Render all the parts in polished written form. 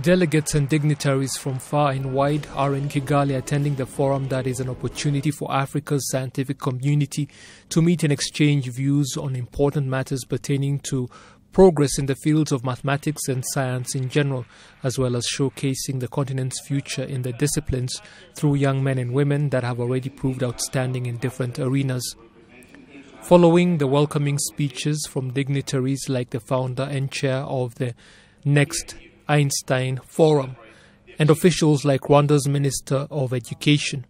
Delegates and dignitaries from far and wide are in Kigali attending the forum that is an opportunity for Africa's scientific community to meet and exchange views on important matters pertaining to progress in the fields of mathematics and science in general, as well as showcasing the continent's future in the disciplines through young men and women that have already proved outstanding in different arenas. Following the welcoming speeches from dignitaries like the founder and chair of the Next Einstein Forum and officials like Rwanda's Minister of Education,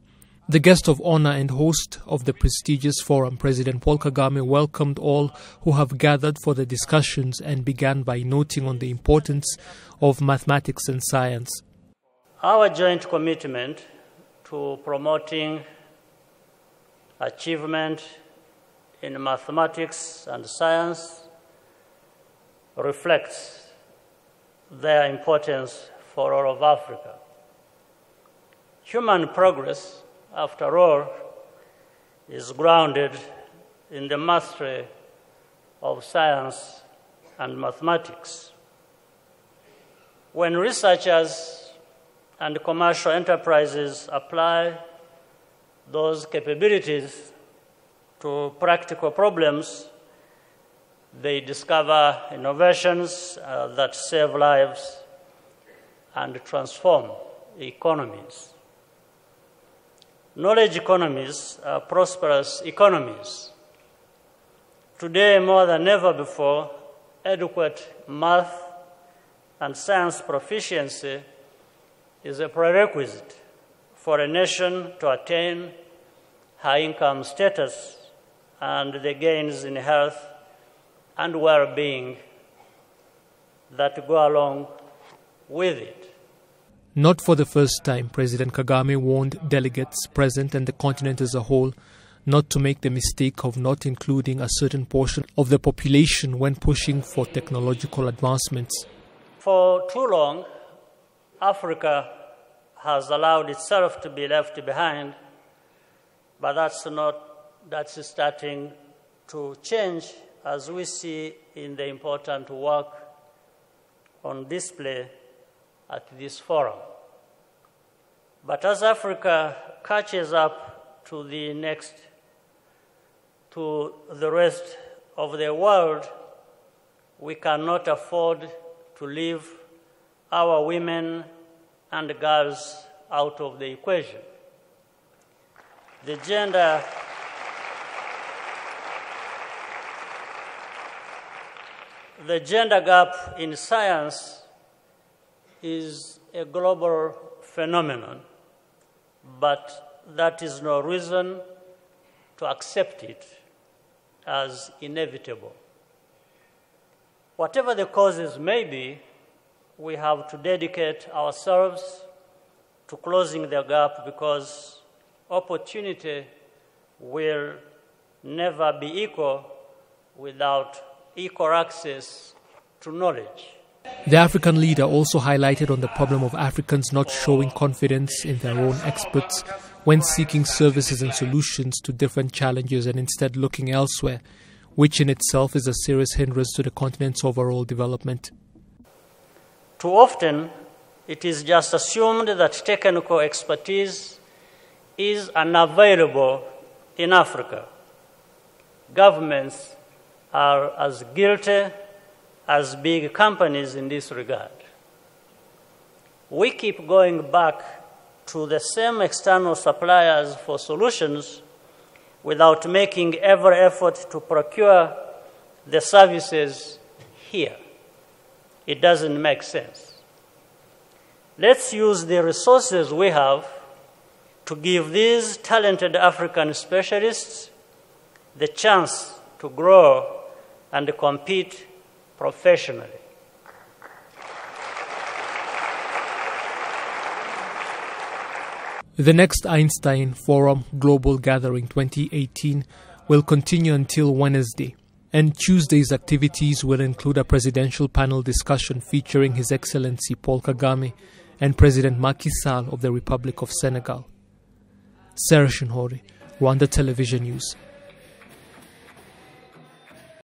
the guest of honor and host of the prestigious forum, President Paul Kagame, welcomed all who have gathered for the discussions and began by noting on the importance of mathematics and science. Our joint commitment to promoting achievement in mathematics and science reflects their importance for all of Africa. Human progress, after all, is grounded in the mastery of science and mathematics. When researchers and commercial enterprises apply those capabilities to practical problems, they discover innovations that save lives and transform economies. Knowledge economies are prosperous economies. Today, more than ever before, adequate math and science proficiency is a prerequisite for a nation to attain high-income status and the gains in health and well-being that go along with it. Not for the first time, President Kagame warned delegates present and the continent as a whole not to make the mistake of not including a certain portion of the population when pushing for technological advancements. For too long, Africa has allowed itself to be left behind, but that's starting to change, as we see in the important work on display at this forum. But as Africa catches up to the rest of the world, we cannot afford to leave our women and girls out of the equation. The gender gap in science is a global phenomenon, but that is no reason to accept it as inevitable. Whatever the causes may be, we have to dedicate ourselves to closing the gap, because opportunity will never be equal without equal access to knowledge. The African leader also highlighted on the problem of Africans not showing confidence in their own experts when seeking services and solutions to different challenges and instead looking elsewhere, which in itself is a serious hindrance to the continent's overall development. Too often, it is just assumed that technical expertise is unavailable in Africa. Governments are as guilty as big companies in this regard. We keep going back to the same external suppliers for solutions without making every effort to procure the services here. It doesn't make sense. Let's use the resources we have to give these talented African specialists the chance to grow and compete professionally. The Next Einstein Forum Global Gathering 2018 will continue until Wednesday, and Tuesday's activities will include a presidential panel discussion featuring His Excellency Paul Kagame and President Macky Sall of the Republic of Senegal. Sarah Shinhori, Rwanda Television News.